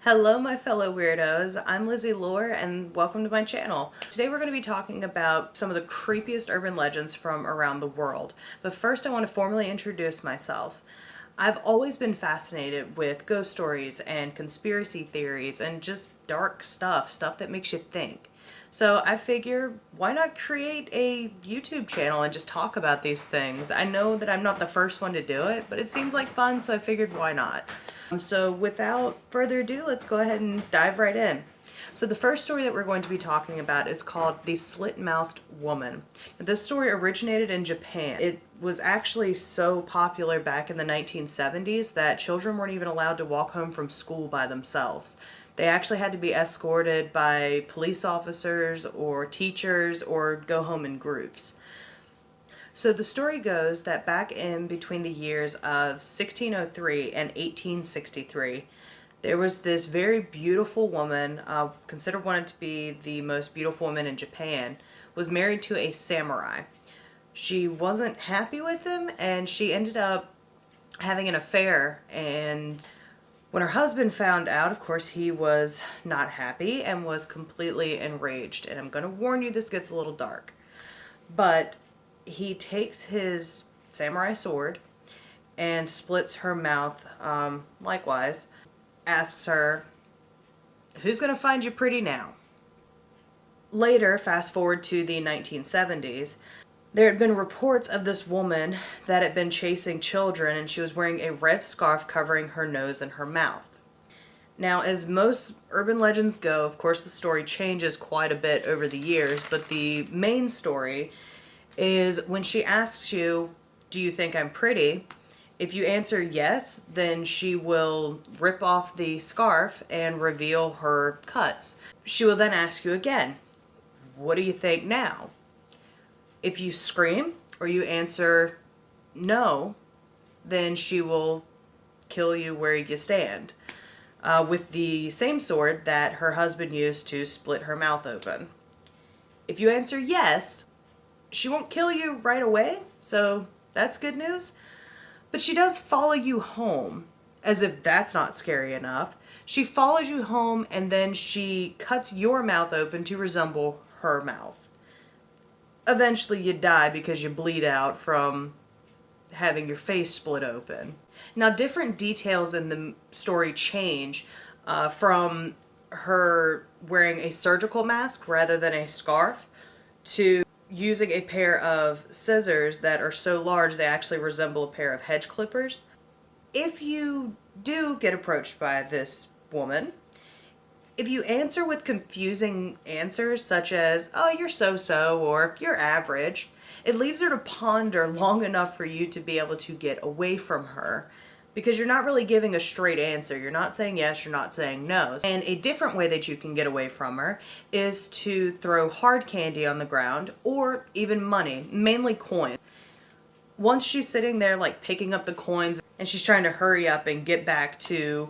Hello my fellow weirdos, I'm Lizzie Lore and welcome to my channel. Today we're going to be talking about some of the creepiest urban legends from around the world. But first I want to formally introduce myself. I've always been fascinated with ghost stories and conspiracy theories and just dark stuff that makes you think. So I figure, why not create a YouTube channel and just talk about these things? I know that I'm not the first one to do it, but it seems like fun, so I figured why not? So without further ado, let's go ahead and dive right in. So the first story that we're going to be talking about is called The Slit-Mouthed Woman. This story originated in Japan. It was actually so popular back in the 1970s that children weren't even allowed to walk home from school by themselves. They actually had to be escorted by police officers or teachers or go home in groups. So the story goes that back in between the years of 1603 and 1863, there was this very beautiful woman, considered wanted to be the most beautiful woman in Japan, was married to a samurai. She wasn't happy with him and she ended up having an affair, and when her husband found out, of course, he was not happy and was completely enraged. And I'm going to warn you, this gets a little dark. But he takes his samurai sword and splits her mouth, likewise. Asks her, "Who's going to find you pretty now?" Later, fast forward to the 1970s, there had been reports of this woman that had been chasing children, and she was wearing a red scarf covering her nose and her mouth. Now, as most urban legends go, of course the story changes quite a bit over the years, but the main story is when she asks you, "Do you think I'm pretty?" If you answer yes, then she will rip off the scarf and reveal her cuts. She will then ask you again, "What do you think now?" If you scream or you answer no, then she will kill you where you stand, with the same sword that her husband used to split her mouth open. If you answer yes, she won't kill you right away, so that's good news. But she does follow you home, as if that's not scary enough. She follows you home and then she cuts your mouth open to resemble her mouth. Eventually you die because you bleed out from having your face split open. Now, different details in the story change, from her wearing a surgical mask rather than a scarf to using a pair of scissors that are so large they actually resemble a pair of hedge clippers. If you do get approached by this woman, if you answer with confusing answers such as, "Oh, you're so-so," or "You're average," it leaves her to ponder long enough for you to be able to get away from her, because you're not really giving a straight answer. You're not saying yes, you're not saying no. And a different way that you can get away from her is to throw hard candy on the ground or even money, mainly coins. Once she's sitting there like picking up the coins and she's trying to hurry up and get back to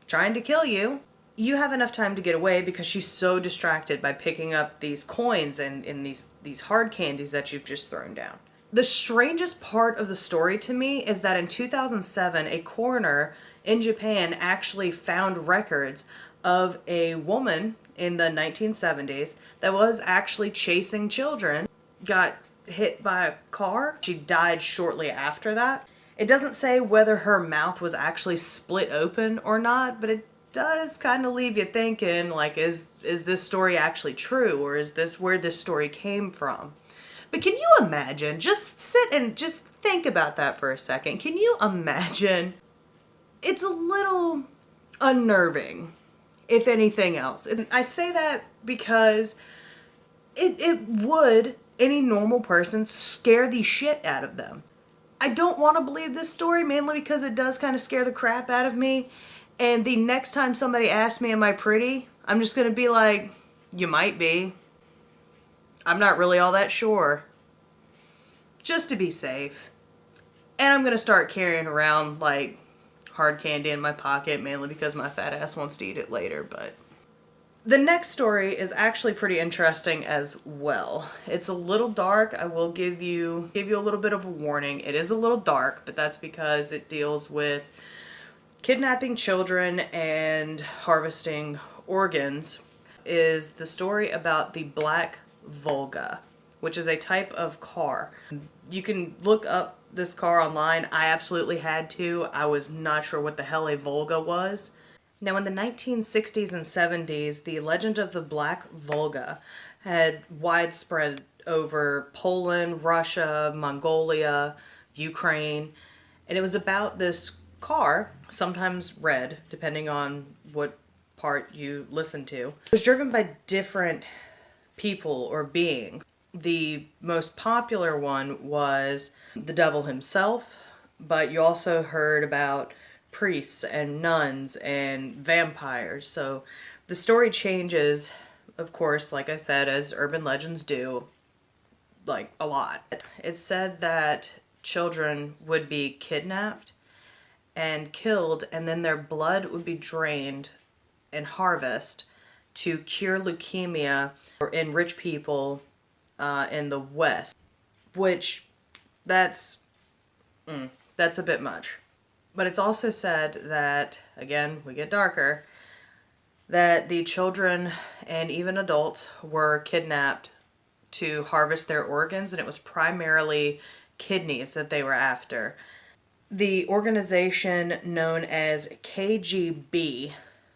trying to kill you, you have enough time to get away because she's so distracted by picking up these coins and these hard candies that you've just thrown down. The strangest part of the story to me is that in 2007, a coroner in Japan actually found records of a woman in the 1970s that was actually chasing children, got hit by a car. She died shortly after that. It doesn't say whether her mouth was actually split open or not, but it does kind of leave you thinking, like, is this story actually true, or is this where this story came from? But can you imagine, just sit and just think about that for a second. Can you imagine? It's a little unnerving, if anything else. And I say that because it would, any normal person, scare the shit out of them. I don't want to believe this story, mainly because it does kind of scare the crap out of me. And the next time somebody asks me, "Am I pretty?" I'm just going to be like, "You might be. I'm not really all that sure." Just to be safe. And I'm going to start carrying around like hard candy in my pocket, mainly because my fat ass wants to eat it later. But the next story is actually pretty interesting as well. It's a little dark. I will give you a little bit of a warning. It is a little dark, but that's because it deals with Kidnapping children and harvesting organs is the story about the Black Volga, which is a type of car. You can look up this car online. I absolutely had to. I was not sure what the hell a Volga was. Now, in the 1960s and 70s, the legend of the Black Volga had widespread over Poland, Russia, Mongolia, Ukraine, and it was about this car, sometimes red, depending on what part you listen to. It was driven by different people or beings. The most popular one was the devil himself, but you also heard about priests and nuns and vampires. So the story changes, of course, like I said, as urban legends do, like a lot. It's said that children would be kidnapped and killed, and then their blood would be drained and harvested to cure leukemia in rich people in the West, which that's a bit much. But it's also said that, again, we get darker, that the children and even adults were kidnapped to harvest their organs, and it was primarily kidneys that they were after. The organization known as KGB,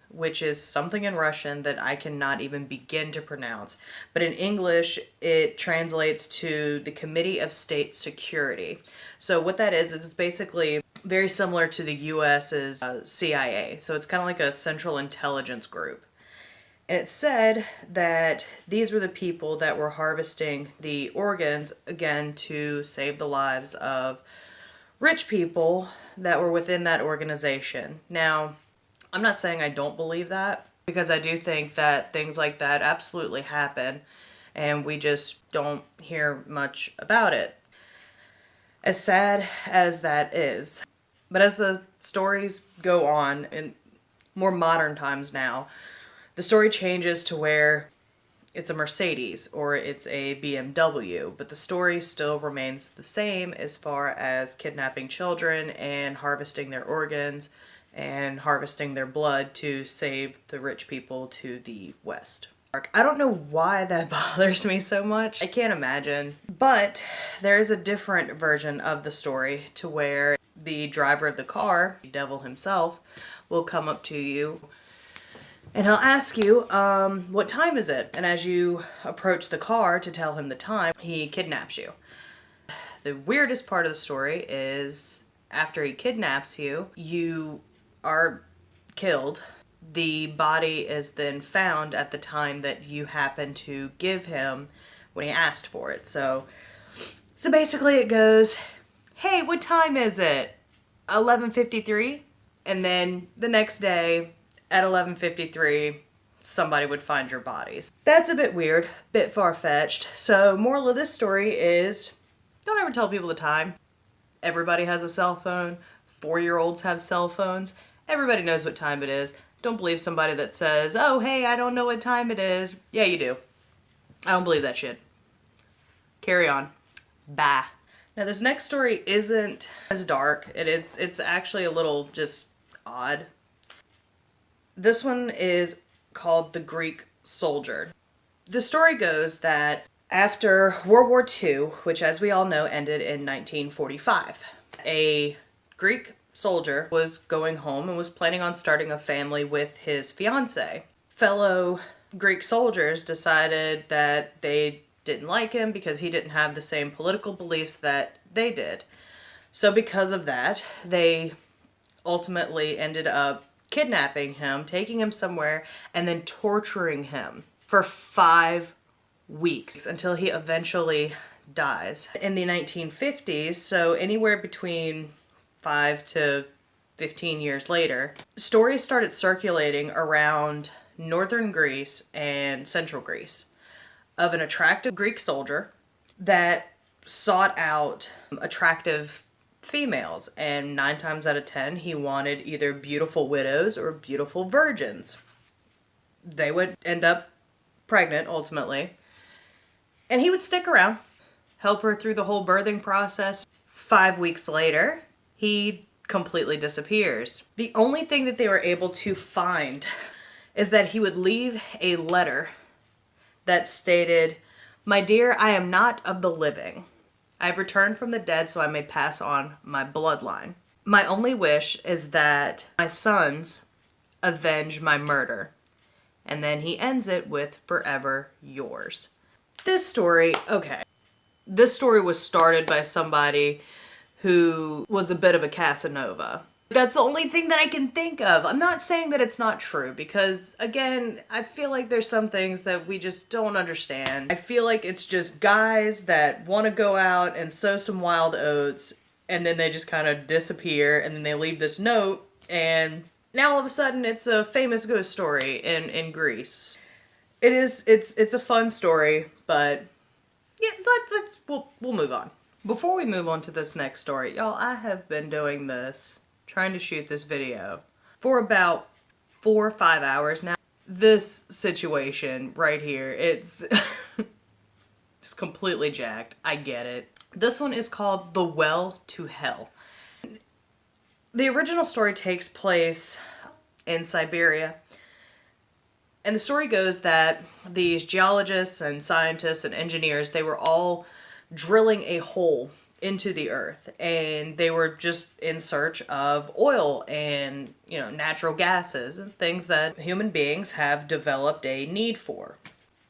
which is something in Russian that I cannot even begin to pronounce, but in English it translates to the Committee of State Security. So what that is it's basically very similar to the US's CIA. So it's kind of like a central intelligence group. And it said that these were the people that were harvesting the organs, again, to save the lives of rich people that were within that organization. Now, I'm not saying I don't believe that, because I do think that things like that absolutely happen, and we just don't hear much about it. As sad as that is. But as the stories go on, in more modern times now, the story changes to where it's a Mercedes or it's a BMW, but the story still remains the same as far as kidnapping children and harvesting their organs and harvesting their blood to save the rich people to the West. I don't know why that bothers me so much. I can't imagine. But there is a different version of the story to where the driver of the car, the devil himself, will come up to you and he'll ask you, what time is it? And as you approach the car to tell him the time, he kidnaps you. The weirdest part of the story is after he kidnaps you, you are killed. The body is then found at the time that you happen to give him when he asked for it. So basically it goes, hey, what time is it? 11:53? And then the next day at 11:53, somebody would find your bodies. That's a bit weird, bit far-fetched. So moral of this story is, don't ever tell people the time. Everybody has a cell phone. 4-year-olds have cell phones. Everybody knows what time it is. Don't believe somebody that says, oh, hey, I don't know what time it is. Yeah, you do. I don't believe that shit. Carry on. Bye. Now, this next story isn't as dark. It's actually a little just odd. This one is called The Greek Soldier. The story goes that after World War II, which as we all know ended in 1945, a Greek soldier was going home and was planning on starting a family with his fiancée. Fellow Greek soldiers decided that they didn't like him because he didn't have the same political beliefs that they did. So because of that, they ultimately ended up kidnapping him, taking him somewhere, and then torturing him for 5 weeks until he eventually dies. In the 1950s, so anywhere between 5 to 15 years later, stories started circulating around northern Greece and central Greece of an attractive Greek soldier that sought out attractive females, and 9 times out of 10 he wanted either beautiful widows or beautiful virgins. They would end up pregnant ultimately, and he would stick around, help her through the whole birthing process. 5 weeks later, he'd completely disappears. The only thing that they were able to find is that he would leave a letter that stated, "My dear, I am not of the living. I have returned from the dead so I may pass on my bloodline. My only wish is that my sons avenge my murder." And then he ends it with, "Forever yours." This story, okay. This story was started by somebody who was a bit of a Casanova. That's the only thing that I can think of. I'm not saying that it's not true because, again, I feel like there's some things that we just don't understand. I feel like it's just guys that want to go out and sow some wild oats and then they just kind of disappear and then they leave this note and now all of a sudden it's a famous ghost story in Greece. It's a fun story, but yeah, we'll move on. Before we move on to this next story, y'all, I have been doing this, trying to shoot this video for about 4 or 5 hours now. This situation right here, it's it's completely jacked. I get it. This one is called The Well to Hell. The original story takes place in Siberia. And the story goes that these geologists and scientists and engineers, they were all drilling a hole into the earth and they were just in search of oil and, you know, natural gases and things that human beings have developed a need for.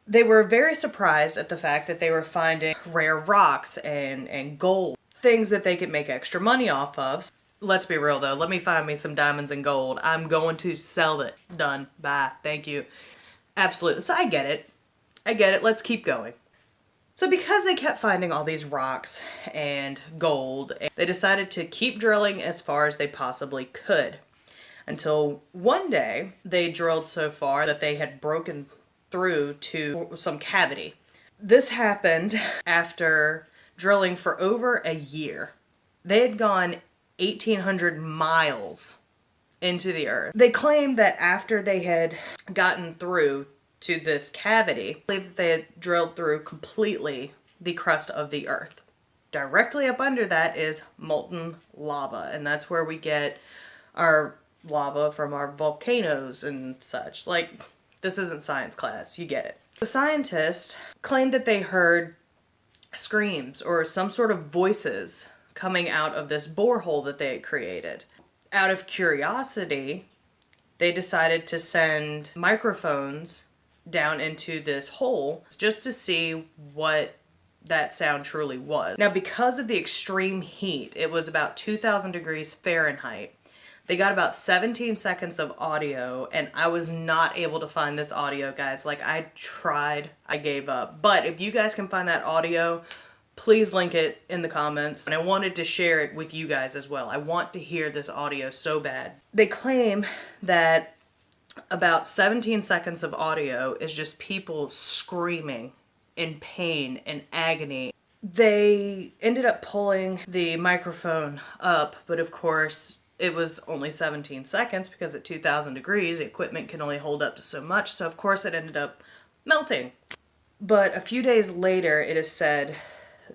They were very surprised at the fact that they were finding rare rocks and gold, things that they could make extra money off of. Let's be real though, let me find me some diamonds and gold. I'm going to sell it. Done. Bye. Thank you. Absolutely. So I get it. Let's keep going. So because they kept finding all these rocks and gold, they decided to keep drilling as far as they possibly could. Until one day, they drilled so far that they had broken through to some cavity. This happened after drilling for over a year. They had gone 1,800 miles into the earth. They claimed that after they had gotten through to this cavity, I believe that they had drilled through completely the crust of the earth. Directly up under that is molten lava, and that's where we get our lava from our volcanoes and such. Like, this isn't science class, you get it. The scientists claimed that they heard screams or some sort of voices coming out of this borehole that they had created. Out of curiosity, they decided to send microphones down into this hole just to see what that sound truly was. Now, because of the extreme heat, it was about 2,000 degrees Fahrenheit, they got about 17 seconds of audio, and I was not able to find this audio, guys. Like, I tried, I gave up. But if you guys can find that audio, please link it in the comments. And I wanted to share it with you guys as well. I want to hear this audio so bad. They claim that about 17 seconds of audio is just people screaming in pain and agony. They ended up pulling the microphone up, but of course it was only 17 seconds because at 2,000 degrees, the equipment can only hold up to so much. So of course it ended up melting. But a few days later, it is said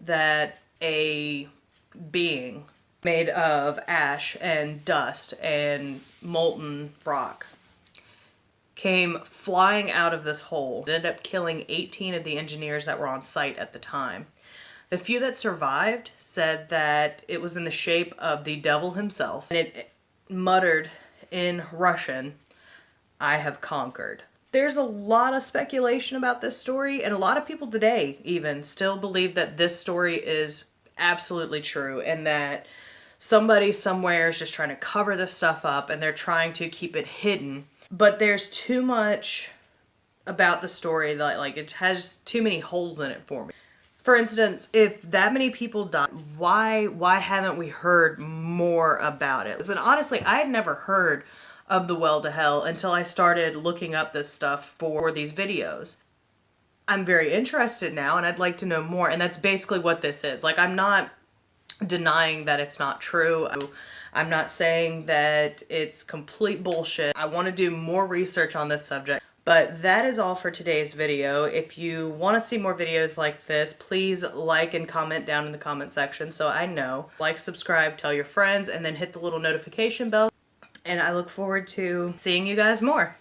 that a being made of ash and dust and molten rock came flying out of this hole. It ended up killing 18 of the engineers that were on site at the time. The few that survived said that it was in the shape of the devil himself, and it muttered in Russian, "I have conquered." There's a lot of speculation about this story, and a lot of people today even still believe that this story is absolutely true and that somebody somewhere is just trying to cover this stuff up and they're trying to keep it hidden. But there's too much about the story that, like, it has too many holes in it for me. For instance, if that many people died, why haven't we heard more about it? And honestly, I had never heard of the Well to Hell until I started looking up this stuff for these videos. I'm very interested now and I'd like to know more, and that's basically what this is. Like, I'm not denying that it's not true. I'm not saying that it's complete bullshit. I want to do more research on this subject, But that is all for today's video. If you want to see more videos like this, please like and comment down in the comment section so I know. Like, subscribe, tell your friends, and then hit the little notification bell. And I look forward to seeing you guys more.